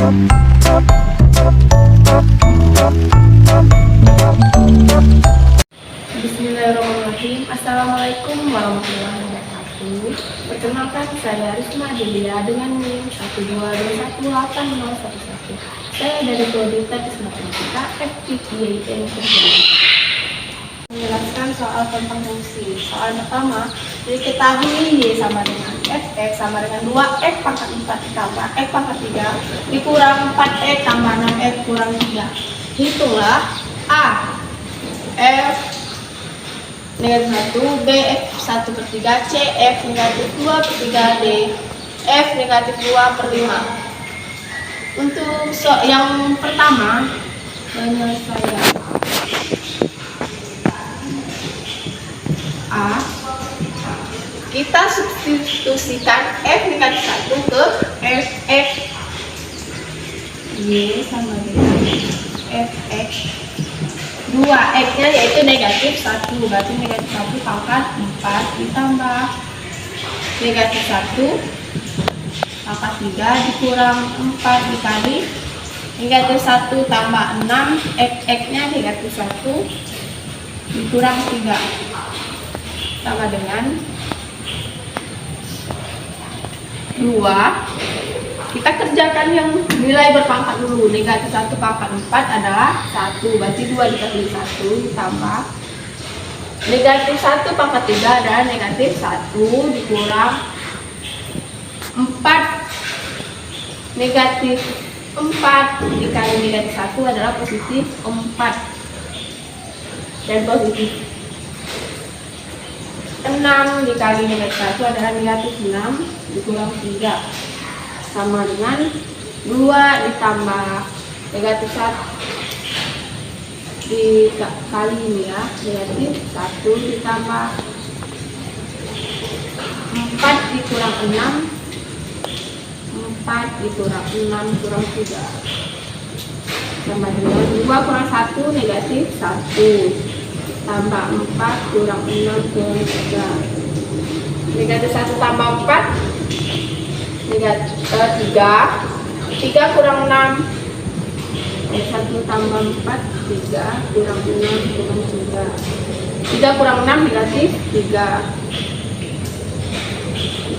Bismillahirrahmanirrahim. Assalamualaikum warahmatullahi wabarakatuh. Perkenalkan, saya Risma Delia dengan NIM 1221811. Saya dari Prodi Teknik Matematika FTIN Kerjaan. Menjelaskan soal tentang fungsi. Soal pertama, diketahui Y sama dengan Fx sama dengan 2F pangkat 4 ditambah F pangkat 3 dikurang 4X tambah 6F kurang 3. Hitunglah A F negatif 1, B F 1/3, C F negatif 2/3, D F negatif 2/5. Untuk yang pertama, penyelesaian A, kita substitusikan F negatif 1 ke F Y sama dengan Fx 2X nya yaitu negatif 1, berarti negatif 1 pangkat 4 ditambah negatif 1 pangkat 3 dikurang 4 dikali negatif 1 tambah 6 X nya negatif 1 dikurang 3 sama dengan 2. Kita kerjakan yang nilai berpangkat dulu. Negatif 1 pangkat 4 adalah 1, berarti 2 dikali 1 ditambah negatif 1 pangkat 3 adalah negatif 1 dikurang 4 negatif 4 dikali negatif 1 adalah positif 4 dan positif 6 dikali negatif 1 adalah negatif 6 dikurang 3 sama dengan 2 ditambah negatif 1 dikali ini ya, negatif 1 ditambah 4 dikurang 6 4 dikurang 6 kurang 3 sama dengan 2 kurang 1 negatif 1 tambah 4 kurang 6 kurang 3 negatif 1 tambah 4 negatif 3 kurang 6 1 tambah 4 3 kurang 6 kurang 3 kurang 6 negatif 3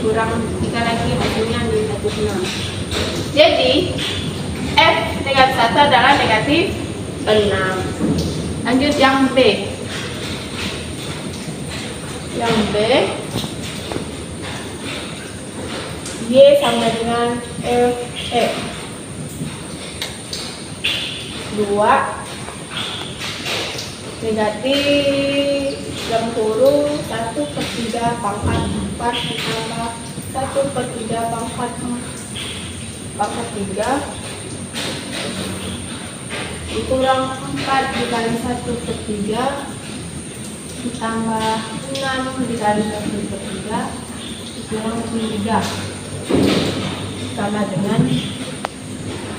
kurang 3 lagi hasilnya negatif 6. Jadi F negatif 1 adalah negatif 6. Lanjut yang B. Yang B, Y sama dengan F 2 negatif dalam kurung 1/3 pangkat 4 ditambah 1/3 pangkat 3 dikurang 4 dikali 1/3 ditambah 6 dikali 1/3 dikurang 3 sama dengan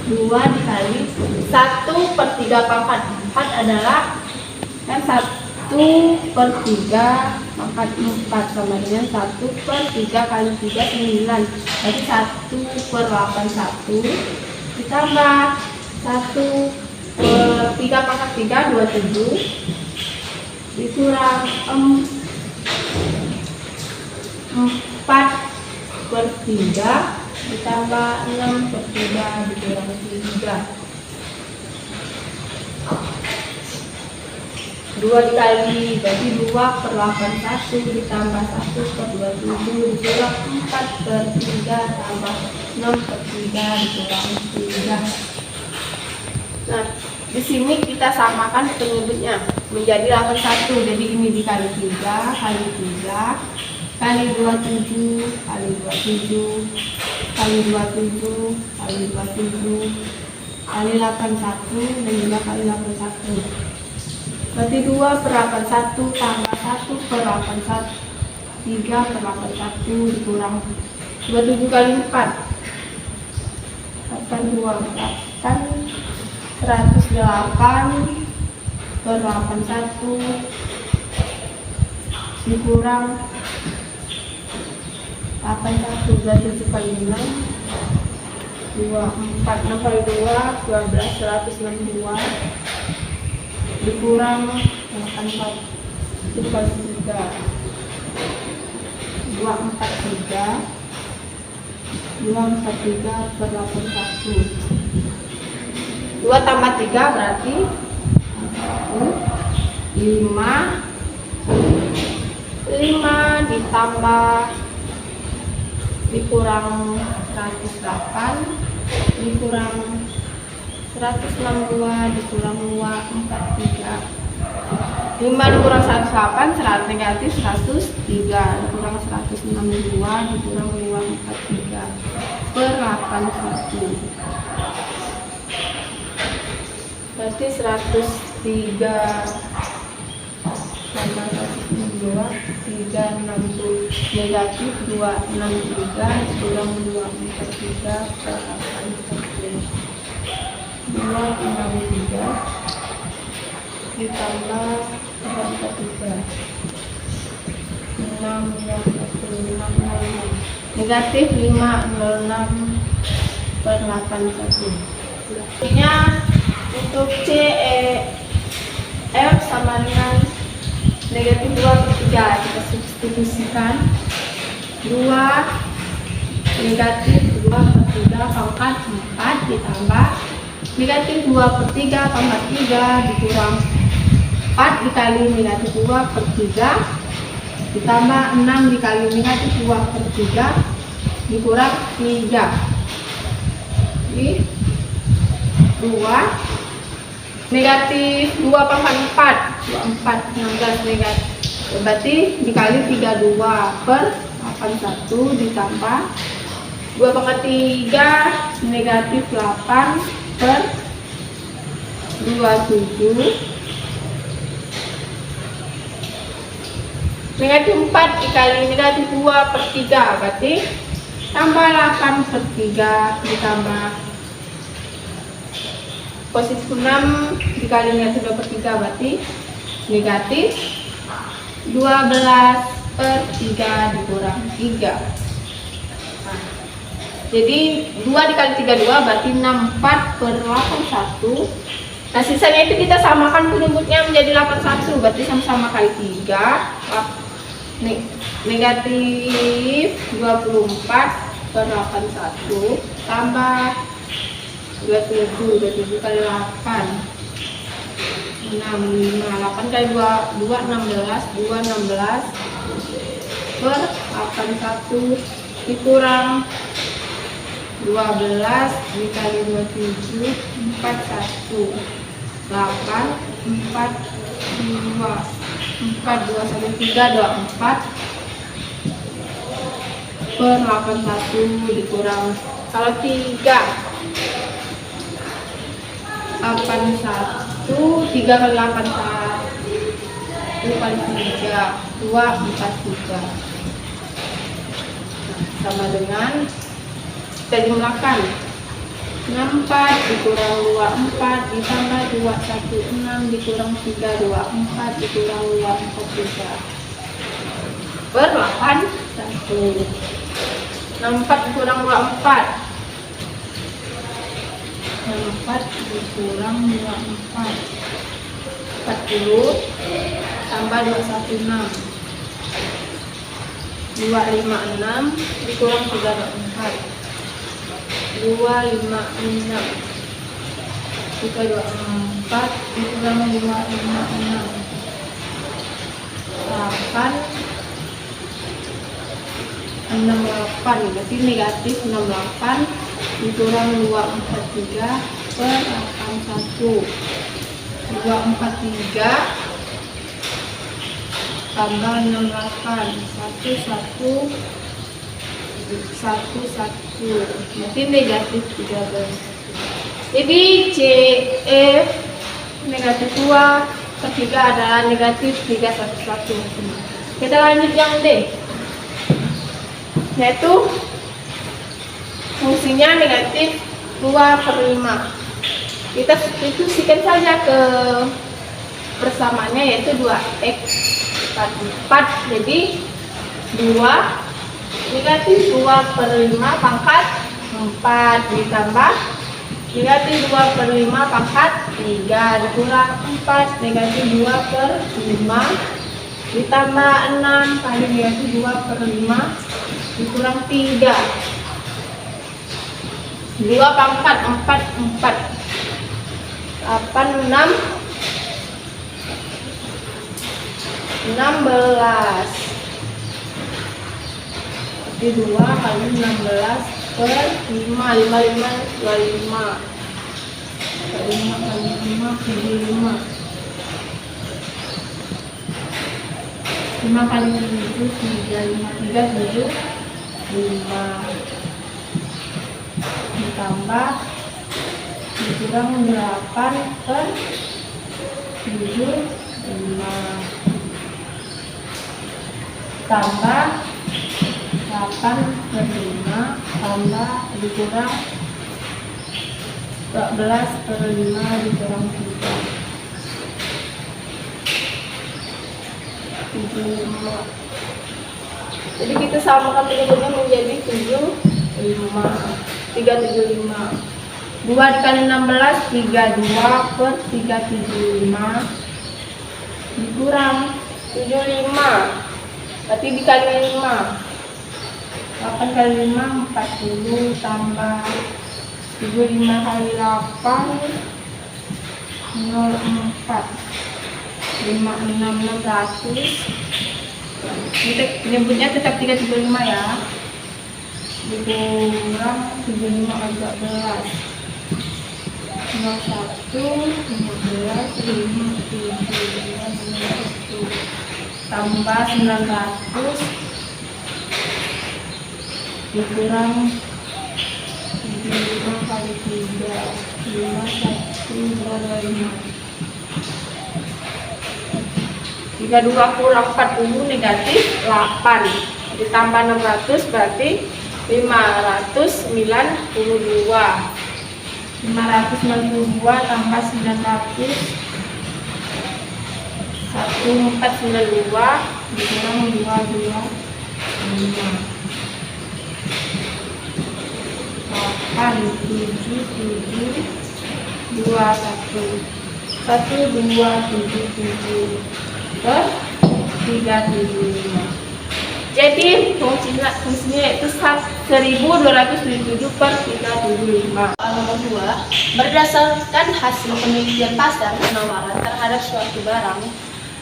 2 dikali 1/3 pangkat 4 adalah kan 1/3 pangkat 4 sama dengan 1/3 kali 3 9, jadi 1/81 ditambah 1/3 pangkat 3 27 dikurang 4/3 ditambah 6/3 dikurang 3. 2 dikali berarti 2/81 ditambah 1/27 dikurang 4/3 tambah 6/3 dikurang 3. Nah, di sini kita samakan penyebutnya menjadi 81. Jadi ini dikali 3 kali 3 kali 27 kali 27 kali 27 kali 27 kali 81 dan juga kali 81. Berarti 2/81 tambah 1/81 3/81 dikurang 27 kali 4 8 108/81 dikurang 81 27 kali 6 24, 6 kali 2, 12, 162 dikurang 84 itu kali 3, 243 per 81, 2 tambah 3 berarti 5 ditambah dikurang 108 dikurang 162 dikurang 243, 5 dikurang 108 negatif 103 dikurang 162 dikurang 243 per 81 berarti 103 tambah 162 360 negatif 263 dikurang 243 per 81 263 ditambah 243 606 negatif 506 per 81. Artinya untuk CEF sama dengan negatif 2/3, kita substitusikan 2 negatif 2/3 pangkat 4 ditambah negatif 2/3 pangkat 3 dikurang 4 dikali negatif 2/3 ditambah 6 dikali negatif 2/3 dikurang 3 jadi 2 negatif 2 pangkat 4 16 negatif berarti dikali 32 per 81 ditambah 2 pangkat 3 negatif 8 per 27 negatif 4 dikali negatif 2/3 berarti tambah 8/3 ditambah positif 6 dikali negatif 2/3 berarti negatif 12/3 dikurang 3. Nah, jadi 2 dikali 3 2 berarti 64 per 81. Nah sisanya itu kita samakan penyebutnya menjadi 81 berarti sama-sama kali 3 negatif 24 per 81 tambah 27 kali 8 6 8 kali 2 16 per 81 dikurang 12 dikali 27 41 8 4 2 1 3 24 per 81 dikurang kalau 3 81 3 kali 8 1 kali 3 2 4 3 sama dengan kita jumlahkan 64 dikurang 24 ditambah 216 dikurang 324 dikurang 243 per 81 64 dikurang 24 64 dikurang 24 40 tambah 216 256 dikurang 324 256 kita 24 dikurang 256 8 68 berarti negatif 68 dikurang 243 per 81 243 tambah 68 11 berarti negatif 13 jadi CF negatif 2 ketiga adalah negatif 311 kita lanjut yang D yaitu fungsinya negatif 2/5 kita substitusikan saja ke persamaannya yaitu 2x 4 jadi 2 negatif 2/5 pangkat 4 4 ditambah negatif 2/5 pangkat 3 dikurang 4 negatif 2/5 ditambah 6 kali negatif 2/5 dikurang 3 2 pangkat 4 8 6 16 jadi 2 kali 16 per 5 5 25 5 kali 5 75 5 kali 7 35 3 7 5 ditambah dikurang 8 per 7 5 tambah 8 per 5 tambah dikurang 14 per 5 dikurang 3 75. Jadi kita samakan penyebutnya menjadi 75 375 2 dikali 16 32 per 375 dikurang 75 berarti dikali 5 8 kali 5 40 tambah 75 kali 8 04 56 600 penyebutnya tetap 375 ya dikurang 75 kali 14 01 15 5 tambah 900 dikurang 75 kali 3 32 kurang 40 negatif 8 ditambah 600 berarti 592 tambah 900 1492 dikurang 225 8 7 7 2 1 1 2 7 7 per 375 jadi fungsinya yaitu 1277 per 375. Nomor 2 berdasarkan hasil penelitian pasar penawaran terhadap suatu barang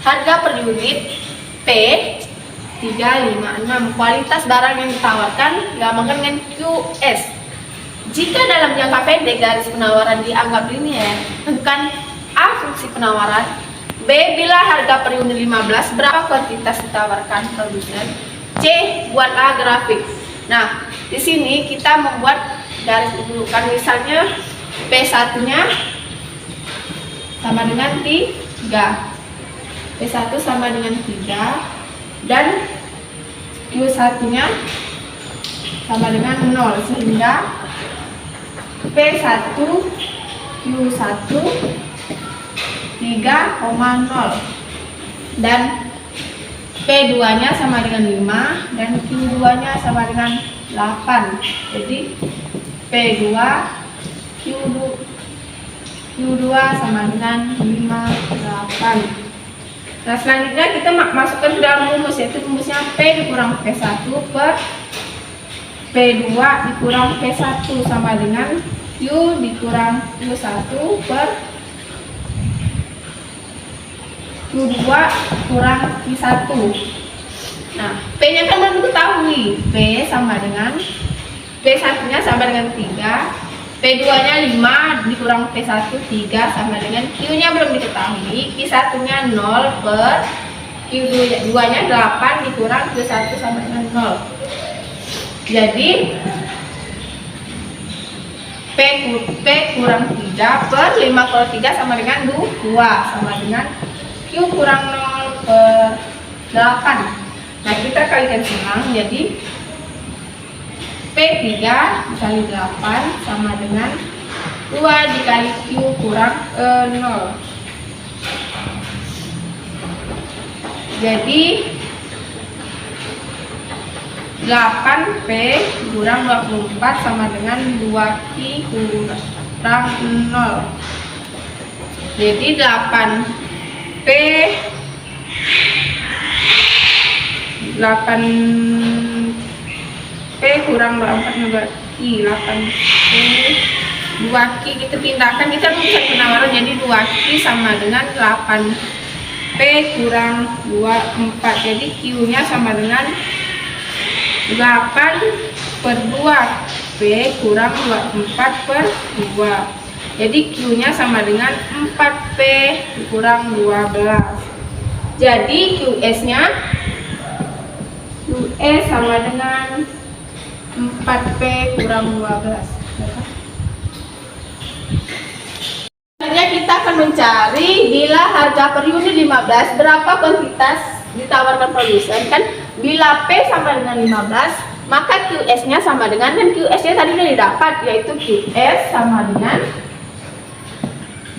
harga per unit P356 kualitas barang yang ditawarkan digampangkan dengan QS. Jika dalam jangka pendek garis penawaran dianggap linear, tentukan A fungsi penawaran, B bila harga per unit 15 berapa kuantitas ditawarkan produsen, C buatlah grafik. Nah, di sini kita membuat garis dulu kan, misalnya P1 nya sama dengan 3, P1 sama dengan 3 dan Q1 nya sama dengan 0 sehingga P1 Q1 3,0 dan P2 nya sama dengan 5 dan Q2 nya sama dengan 8. Jadi P2 Q2 sama dengan 5 8. Nah, selanjutnya kita masukkan ke dalam rumus, yaitu rumusnya P dikurang P1 per P2 dikurang P1 sama dengan Q dikurang Q1 per Q2 kurang Q1. Nah, P nya kan belum diketahui. P sama dengan P1 nya sama dengan 3, P2 nya 5 dikurang P1 3 sama dengan Q nya belum diketahui, Q1 nya 0 per Q2 nya 8 dikurang Q1 sama dengan 0. Jadi P kurang 3 per 5 per 3 sama dengan 2 sama dengan Q kurang 0 per 8. Nah, kita kalikan senang, jadi P3 dikali 8 sama dengan 2 dikali Q kurang 0. Jadi 8P kurang 24 sama dengan 2Q kurang 0. Jadi 8P 8P kurang 24 juga Q 8P 2Q kita pindahkan, kita bisa penawaran jadi 2Q sama dengan 8P kurang 24. Jadi Q nya sama dengan 8 per 2 P kurang 24 per 2. Jadi Q nya sama dengan 4P kurang 12. Jadi QS nya QS sama dengan 4P kurang 12. Selanjutnya kita akan mencari bila harga per unit 15 berapa kuantitas ditawarkan produsen. Kan bila P sama dengan 15 maka QS nya sama dengan, dan QS nya tadi sudah didapat, yaitu QS sama dengan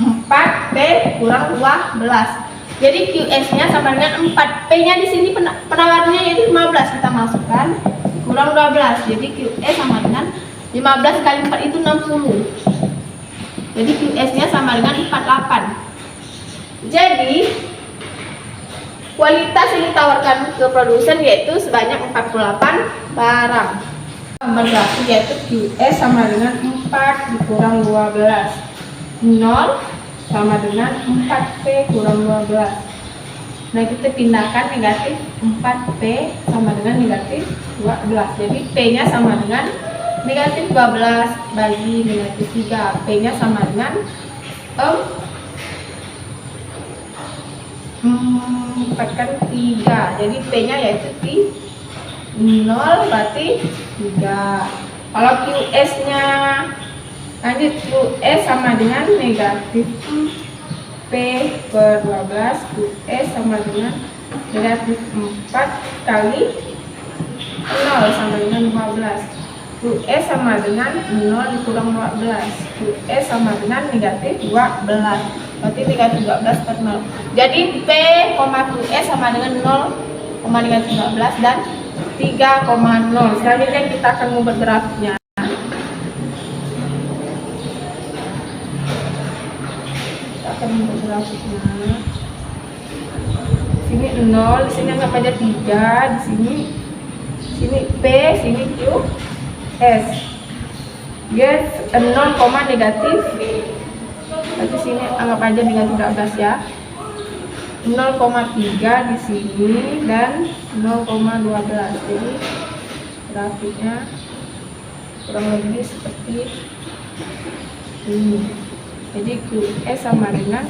4P kurang 12. Jadi QS nya sama dengan 4, P nya di sini penawarannya yaitu 15, kita masukkan kurang 12. Jadi QS sama dengan 15 kali 4 itu 60. Jadi QS nya sama dengan 48. Jadi kualitas yang ditawarkan ke produsen yaitu sebanyak 48 barang. Berarti yaitu QS sama dengan 4 dikurang 12. 0 sama dengan 4P kurang 12. Nah kita pindahkan negatif 4P sama dengan negatif 12. Jadi P nya sama dengan negatif 12 bagi negatif 3. P nya sama dengan 4 kan 3. Jadi P nya yaitu 0 berarti 3. Kalau QS nya lanjut, QS sama dengan negatif P per 12. QS sama dengan negatif 4 kali 0 sama dengan 15. QS sama dengan 0 dikurang 12. QS sama dengan negatif 12. Berarti negatif 12 per 0. Jadi P, QS sama dengan 0, negatif 12 dan 3,0. Selanjutnya kita akan membuat grafiknya. Kita akan membuat grafiknya. Sini 0, di sini anggap aja 3, di sini P, sini Q. S dia 0, negatif, berarti sini anggap aja negatif 12 ya. 0,3 di sini dan 0,12. Jadi grafiknya kurang lebih seperti ini. Jadi QS sama dengan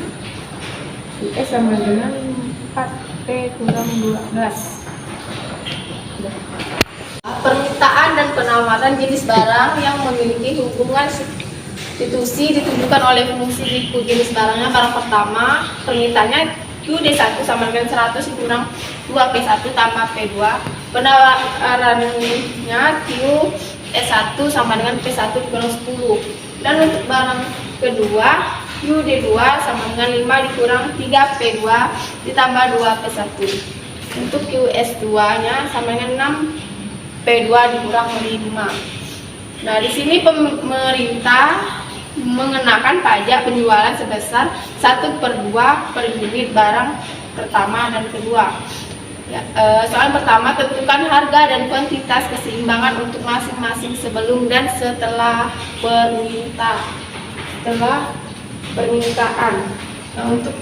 4P kurang 12. Permintaan dan penawaran jenis barang yang memiliki hubungan substitusi ditentukan oleh fungsi diku jenis barangnya. Barang pertama, permintaannya QD1 sama dengan 100 dikurang 2P1 tambah P2. Penawarannya QS1 sama dengan P1 dikurang 10. Dan untuk barang kedua, QD2 sama dengan 5 dikurang 3P2 ditambah 2P1. Untuk QS2 nya sama dengan 6P2 dikurang 5. Nah, di sini pemerintah mengenakan pajak penjualan sebesar 1/2 per unit barang pertama dan kedua. Ya, soal pertama, tentukan harga dan kuantitas keseimbangan untuk masing-masing sebelum dan setelah permintaan. Nah, untuk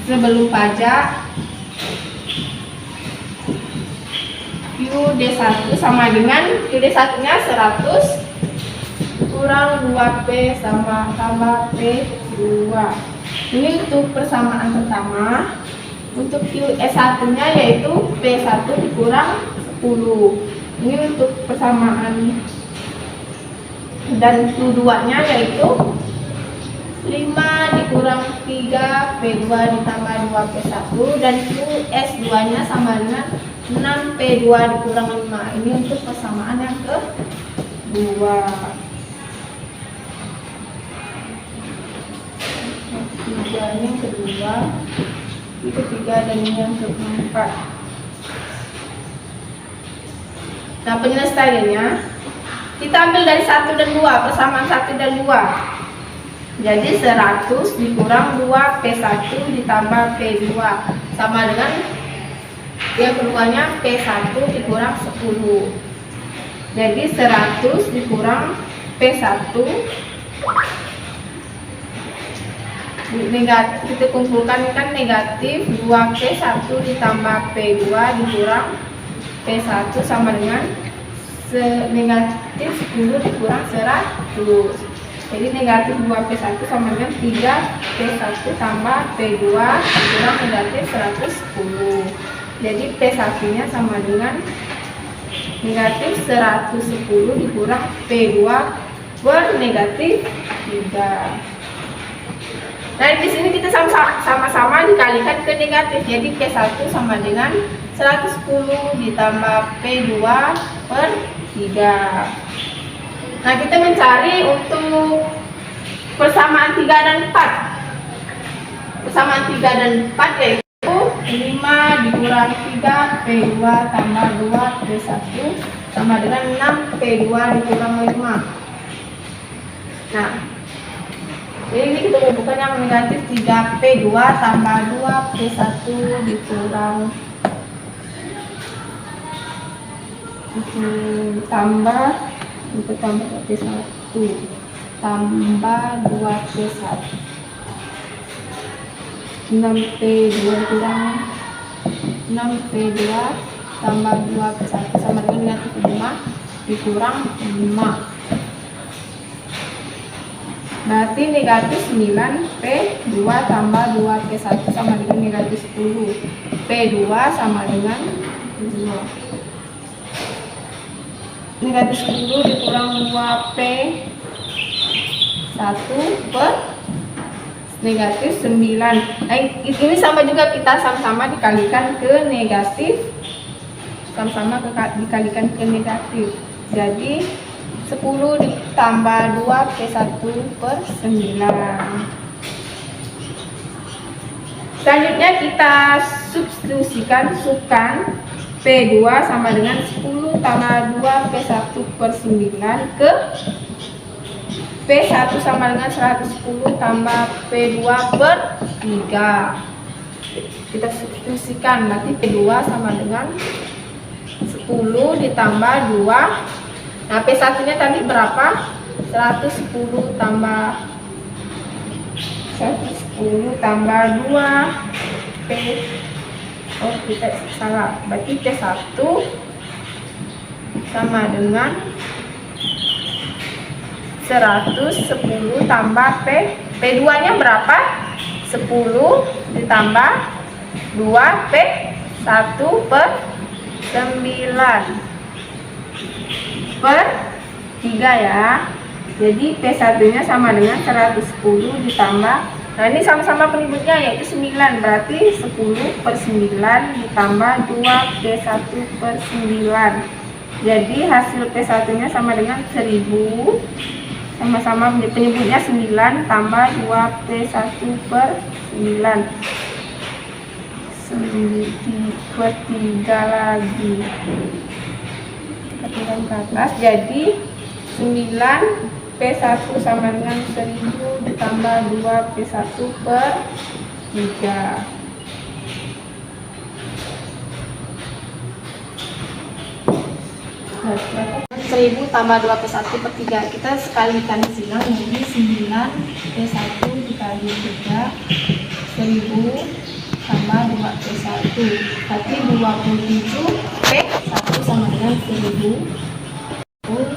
sebelum pajak QD1 sama dengan QD1 nya 100 kurang 2P sama tambah P2. Ini untuk persamaan pertama. Untuk QS1 nya yaitu P1 dikurang 10. Ini untuk persamaan, dan Q2 nya yaitu 5 dikurang 3 P2 ditambah 2P1, dan QS2 nya sama dengan 6P2 dikurang 5. Ini untuk persamaan yang kedua. Yang kedua, ini ketiga, dan ini yang keempat. Nah, penyelesaiannya kita ambil dari 1 dan 2, persamaan 1 dan 2. Jadi 100 dikurang 2 P1 ditambah P2 sama dengan yang keduanya P1 dikurang 10. Jadi 100 dikurang P1 negatif, kita kumpulkan kan negatif 2P1 ditambah P2 dikurang P1 sama dengan negatif 10 dikurang 100. Jadi negatif 2P1 sama dengan 3P1 tambah P2 dikurang negatif 110. Jadi P1 nya sama dengan negatif 110 dikurang P2 per negatif 3. Nah, di sini kita sama-sama dikalikan ke negatif. Jadi P1 sama dengan 110 ditambah P2 per 3. Nah, kita mencari untuk persamaan 3 dan 4. Persamaan 3 dan 4 yaitu 5 dikurang 3 P2 tambah 2 P1 sama dengan 6 P2 dikurang 5. Nah, jadi ini kita bukan yang negatif 3P2 tambah 2P1 dikurang tambah P1 tambah 2P1 6P2 kurang 6P2 tambah 2P1 sama dengan negatif 5 dikurang 5. Berarti negatif 9P2 tambah 2P1 sama dengan negatif 10. P2 sama dengan 2. Negatif 10 dikurang 2P1 per negatif 9. Nah, ini sama juga kita sama-sama dikalikan ke negatif. Sama-sama dikalikan ke negatif. Jadi 10 ditambah 2 P1 per 9. Selanjutnya kita substitusikan sukan P2 sama dengan 10 tambah 2 P1 per 9 ke P1 sama dengan 110 tambah P2 per 3. Kita substitusikan, berarti P2 sama dengan 10 ditambah 2. Nah, P1 nya tadi berapa? 110 tambah 2 P. Oh, kita salah. Berarti P1 sama dengan 110 tambah P. P2 nya berapa? 10 ditambah 2 P1 per 9 per 3 ya. Jadi P1 nya sama dengan 110 ditambah, nah ini sama-sama penyebutnya yaitu 9, berarti 10 per 9 ditambah 2 P1 per 9. Jadi hasil P1 nya sama dengan 1000, sama-sama penyebutnya 9 tambah 2 P1 per 9 per 3 lagi ke atas. Jadi 9 P1 sama dengan 1000 ditambah 2 P1 per 3. Nah, 1000 tambah 2 P1 per 3. Kita sekalikan silang, jadi 9 P1 dikali 3, 1000 tambah 2 P1. Berarti 27 P1 sama dengan 1000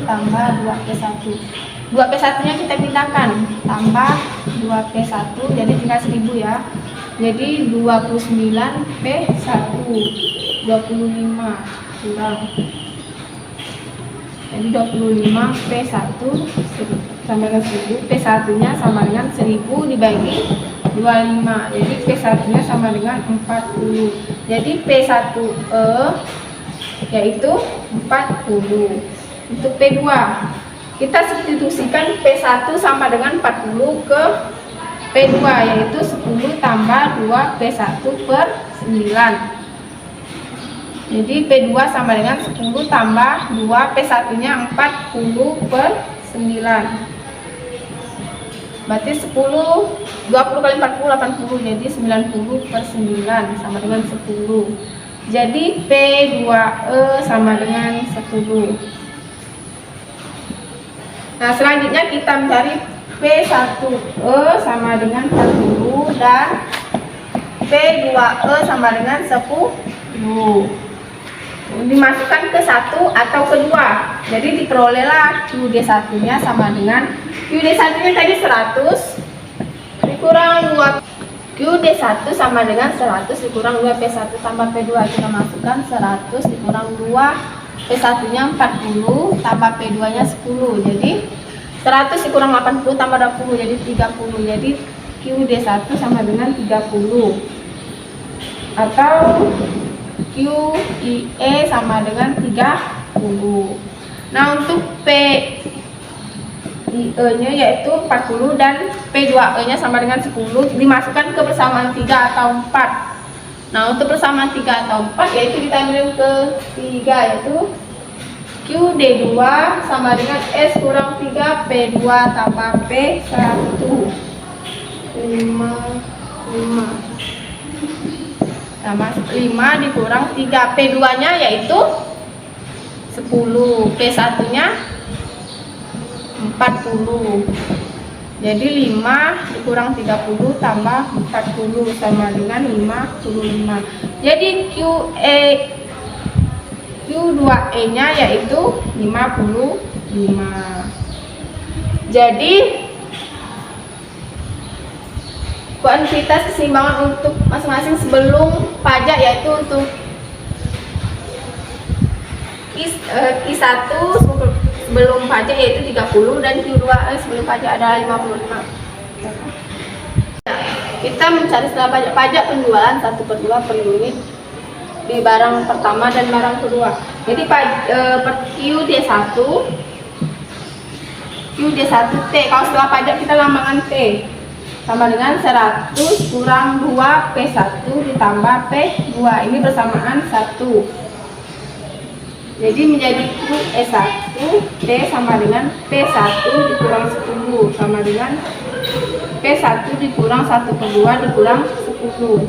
tambah 2 P1. 2 P1 nya kita pindahkan, tambah 2 P1, jadi tinggal 1000 ya. Jadi 29 P1, 25 kurang. Jadi 25 P1 sama dengan 1000. P1 nya sama dengan 1000 dibagi 25. Jadi P1 nya sama dengan 40. Jadi P1E yaitu 40. Untuk P2 kita substitusikan P1 sama dengan 40 ke P2 yaitu 10 tambah 2 P1 per 9. Jadi P2 sama dengan 10 tambah 2, P1 nya 40 per 9. Berarti 10, 20 kali 40, 80. Jadi 90 per 9 sama dengan 10. Jadi P2E sama dengan 10. Nah, selanjutnya kita mencari P1E sama dengan 40 dan P2E sama dengan 10. Dimasukkan ke 1 atau ke 2. Jadi diperolehlah QD1 nya sama dengan QD1 nya tadi 100 dikurang 2. QD1 sama dengan 100 dikurang 2 P1 tambah P2. Kita masukkan 100 dikurang 2, P1 nya 40 tambah P2 nya 10. Jadi 100 dikurang 80 tambah 20 jadi 30. Jadi QD1 sama dengan 30. Atau QIE sama dengan 30. Nah, untuk PIE nya yaitu 40 dan P2E nya sama dengan 10 dimasukkan ke persamaan 3 atau 4. Nah, untuk persamaan 3 atau 4 yaitu kita ambil ke 3, yaitu QD2 sama dengan S kurang 3 P2 tambah P1 5 sama 5 dikurang 3. P2 nya yaitu 10, P1 nya 40. Jadi 5 dikurang 30 tambah 40 sama dengan 55. Jadi Q2E nya yaitu 55. Jadi kuantitas keseimbangan untuk masing-masing sebelum pajak yaitu untuk Q1 sebelum pajak yaitu 30 dan Q2 sebelum pajak adalah 55. Kita mencari setelah pajak penjualan 1/2 per unit di barang pertama dan barang kedua. Jadi QD1 T, kalau setelah pajak kita lambangkan T sama dengan 100 kurang 2 P1 ditambah P2. Ini bersamaan 1. Jadi menjadi QE1 T sama dengan P1 dikurang 10 sama dengan P1 dikurang 1/2 dikurang 10.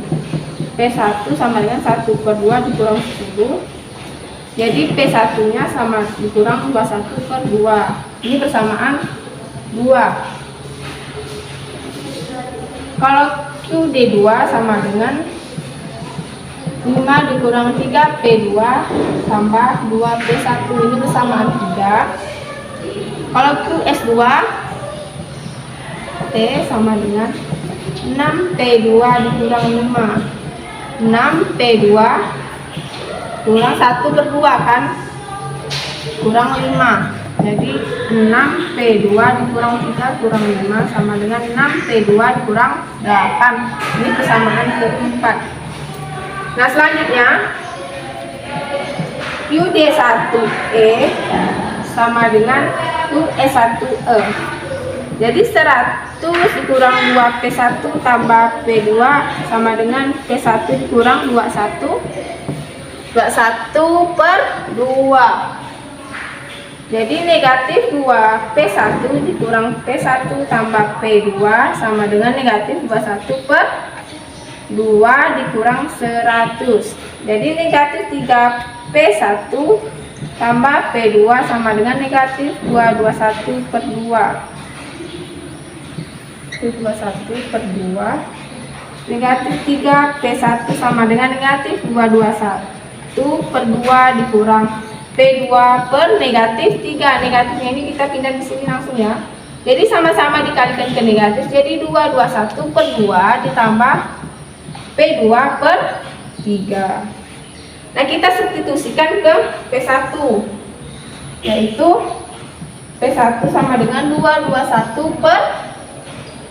P1 sama dengan 1/2 dikurang 10. Jadi P1 nya sama dikurang 21/2. Ini bersamaan 2. Kalau QD2 sama dengan 5 dikurang 3 P2 tambah 2 P1. Ini bersamaan 3. Kalau QS2 T sama dengan 6 P2 dikurang 5. 6 P2 kurang 1/2 kan, kurang 5. Jadi 6 P2 dikurang 3 kurang 5 sama dengan 6 P2 dikurang 8. Ini persamaan keempat. Nah, selanjutnya QD1E sama dengan QE1E. Jadi 100 dikurang 2 P1 tambah P2 sama dengan P1 dikurang 21 per 2. Jadi negatif 2 P1 dikurang P1 tambah P2 sama dengan negatif 21 per 2 dikurang 100. Jadi negatif 3 P1 tambah P2 sama dengan negatif 221 per 2. 21 per 2. Negatif 3 P1 sama dengan negatif 221 per 2 dikurang P2 per negatif 3. Negatifnya ini kita pindah ke sini langsung ya. Jadi sama-sama dikalikan ke negatif. Jadi 221 per 2 ditambah P2 per 3. Nah, kita substitusikan ke P1. Yaitu P1 sama dengan 221 per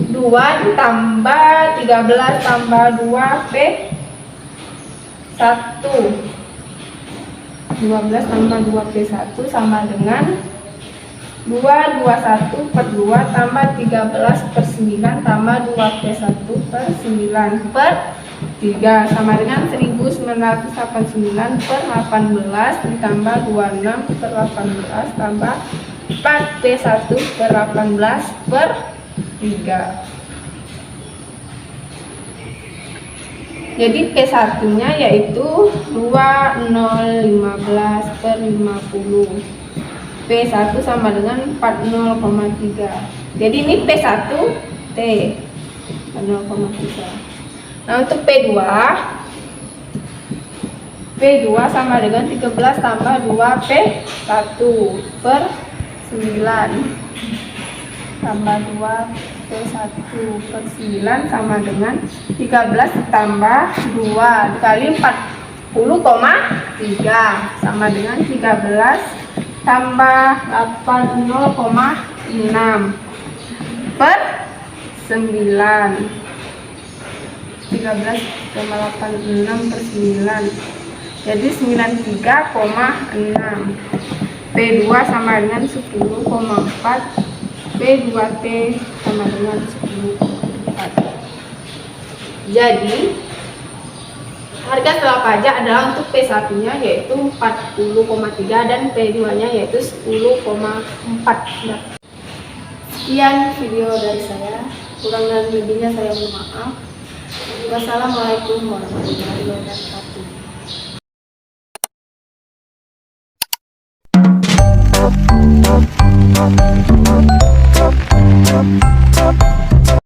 2 ditambah 13 tambah 2 P1. 12 tambah 2 P1 sama dengan 221 per 2 tambah 13 per 9 tambah 2 P1 per 9 per 13. 3 sama dengan 1989 per 18 ditambah 26 per 18 tambah 4 P1 per 18 per 3. Jadi P1 nya yaitu 2015 per 50. P1 sama dengan 40,3. Jadi ini P1 T 0,3. Nah untuk P2 sama dengan 13 tambah 2 P1 per 9 tambah 2 P1 per 9 sama dengan 13 tambah 2 dikali 40,3 sama dengan 13 tambah 80,6 per 9. 13,86 per 9. Jadi 93,6. P2 sama dengan 10,4. P2T sama dengan 10,4. Jadi harga setelah pajak adalah untuk P1 nya yaitu 40,3 dan P2 nya yaitu 10,4. Sekian video dari saya, kurang dan lebihnya saya mohon maaf. Wassalamualaikum warahmatullahi wabarakatuh.